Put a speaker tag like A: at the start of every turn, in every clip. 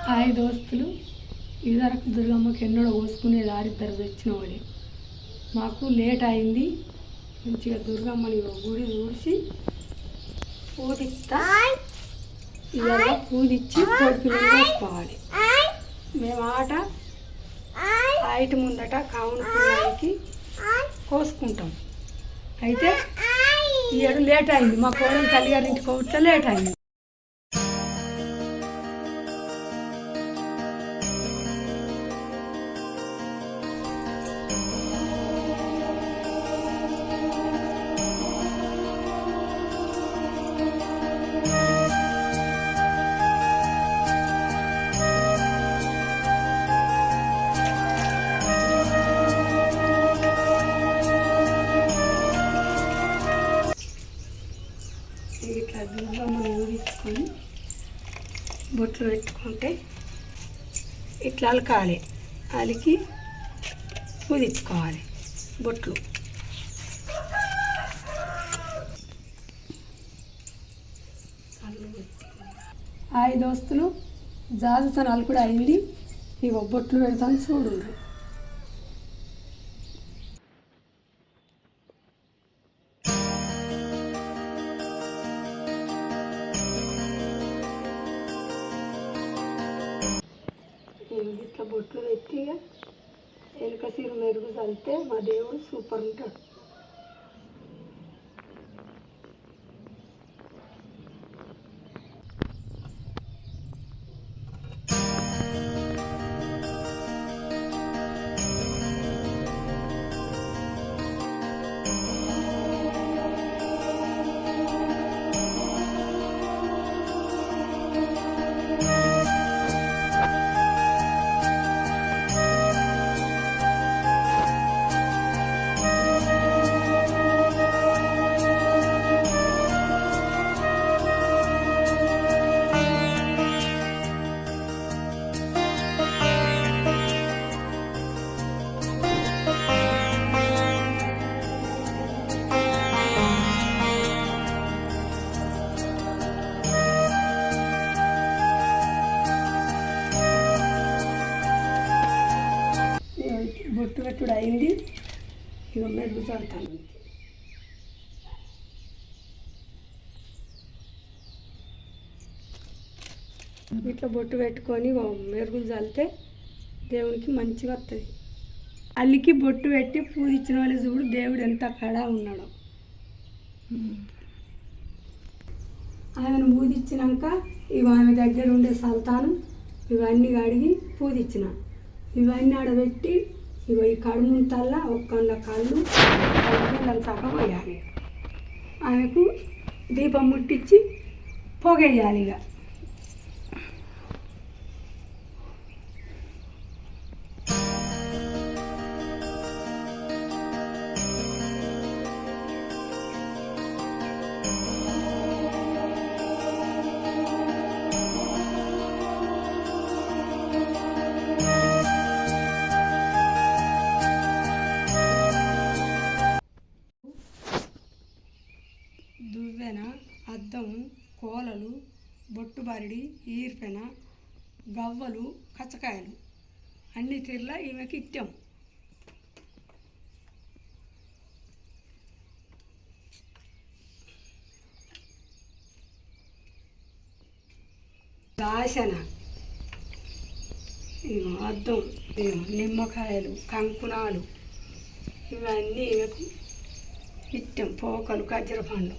A: Hi దోస్తులు, ఇదివరకు దుర్గమ్మకి ఎన్నడో కోసుకునేది ఆరిద్దరు తెచ్చిన వాడి. మాకు లేట్ అయింది. మంచిగా దుర్గమ్మని గుడి చూసి పూజిస్తా, ఇవాళ పూజిచ్చి కోడిపిల్లలు వేసుకోవాలి. మేము ఆట బయట ముందట కావున పిల్లలకి కోసుకుంటాం. అయితే ఈ ఏడు లేట్ అయింది. మా కోడలు తల్లిగారింటికి పోవట్లే లేట్ అయింది. ఇట్లా దుర్గమ్మని ఊరించుకొని బొట్లు పెట్టుకుంటే ఇట్లా అలకాలి. అలికి పూజించుకోవాలి బొట్లు. హాయ్ దోస్తులు, జాజుతో అలుకుడు అయింది. ఇక బొట్లు పెడతాను చూడండి. ఇట్లా బొట్లు పెట్టి ఎలుక సీరు మెరుగు చల్లితే మా దేవుడు సూపర్ ఉంటాడు. బొట్టు పెట్టుడు అయింది. ఇక మెరుగు చల్లుతాను. ఇట్లా బొట్టు పెట్టుకొని మెరుగులు చల్లితే దేవునికి మంచిగా వస్తుంది. అల్లికి బొట్టు పెట్టి పూజించిన వాళ్ళు చూడు దేవుడు ఎంత కడా ఉన్నాడో. ఆమెను పూజించినాక ఇవి ఆమె దగ్గర ఉండే సల్తాను ఇవన్నీ కడిగి పూజించిన. ఇవన్నీ ఆడబెట్టి ఇగో ఈ కడుముంతల్లా ఒక్కళ్ళ కళ్ళు సగం వేయాలి. ఆమెకు దీపం ముట్టించి పొగేయాలి. ఇక దువ్వెన, అద్దం, కోలలు, బొట్టుబరిడి, ఈర్పెన, గవ్వలు, కచ్చకాయలు అన్ని తీర్లా ఈమెకి ఇట్టాం. దాశన, అద్దం, నిమ్మకాయలు, కంకుణాలు ఇవన్నీ ఈమెకు ఇట్టాం. పోకలు, గజ్జర పండ్లు.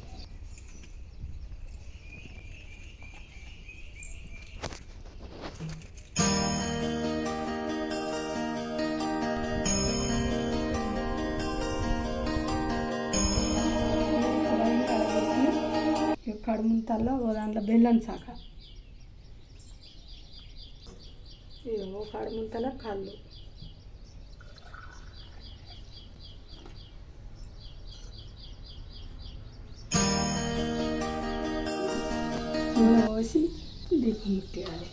A: కడుముంతల్లో దాంట్లో బెల్లం శాఖ, ఓ కడుముంతల కళ్ళు, నూనె పోసి దీపం ముట్టేయాలి.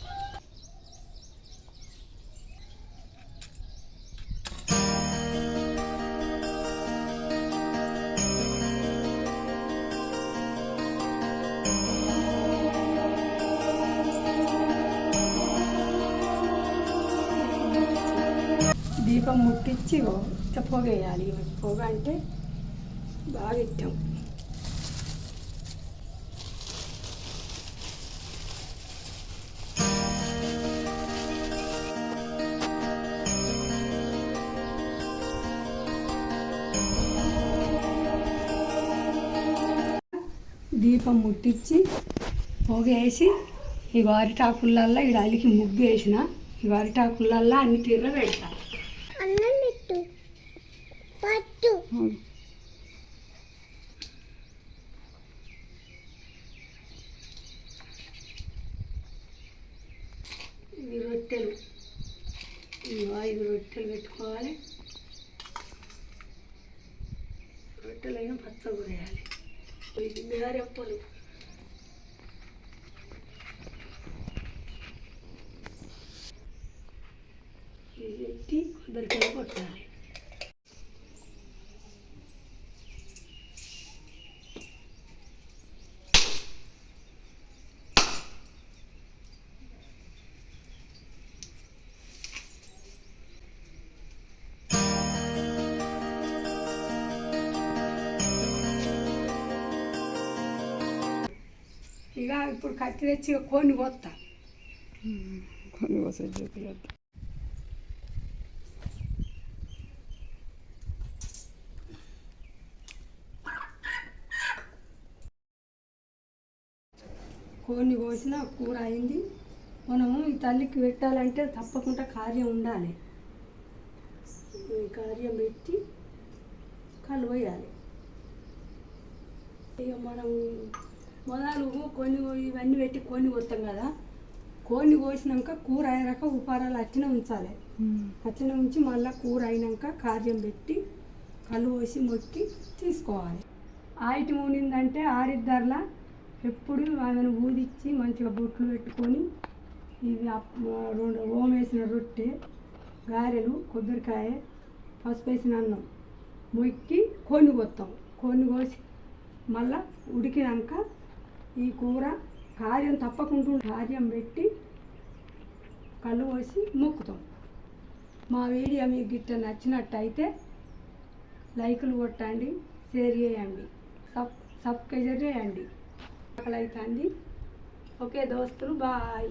A: దీపం ముట్టించి ఇట్ట పొగ వేయాలి. పొగ అంటే బాగా ఇష్టం. దీపం ముట్టించి పొగ వేసి ఈ అరిటాకులల్లో ఇక్కడ అలికి ముగ్గు వేసిన ఈ అరిటాకులల్లో అన్ని తిర్ర పెడతా. ఇవి రొట్టెలు, 5 రొట్టెలు పెట్టుకోవాలి. రొట్టెలైనా పచ్చగూర వేయాలి. ఇది గారెప్పలు. ఇది పెట్టి కొబ్బరికాయ కొట్టాలి. ఇక ఇప్పుడు కత్తి తెచ్చి కొన్ని కోస్తా. కొన్ని కోసే చూపిద్దాం. కొన్ని కోసిన కూర అయింది. మనము ఈ తల్లికి పెట్టాలంటే తప్పకుండా కార్యం ఉండాలి. కార్యం పెట్టి కళ్ళు పోయాలి. ఇక మనం మొదలు కొన్ని ఇవన్నీ పెట్టి కొన్ని కొత్తాం కదా. కొన్ని కోసినాక కూర అయినాక ఉపారాలు అట్లనే ఉంచాలి. అట్లనే ఉంచి మళ్ళీ కూర అయినాక కార్యం పెట్టి కళ్ళు పోసి మొక్కి తీసుకోవాలి. ఆయిటి మునిందంటే ఆరిద్దర్లా ఎప్పుడు ఆమెను ఊదిచ్చి మంచిగా బొట్లు పెట్టుకొని ఇవి 2 ఓం వేసిన రొట్టె, గారెలు, కొబ్బరికాయ, పసుపు వేసిన అన్నం మొక్కి కొన్ని కొత్తాం. కొన్ని కోసి మళ్ళా ఉడికినాక ఈ కూర కార్యం తప్పకుండా కార్యం పెట్టి కళ్ళు పోసి మొక్కుతాం. మా వీడియో మీకు గిట్ట నచ్చినట్టయితే లైకులు కొట్టండి, షేర్ చేయండి, సబ్స్క్రైబ్ చేయండి. అవుతుంది. ఓకే దోస్తులు, బాయ్.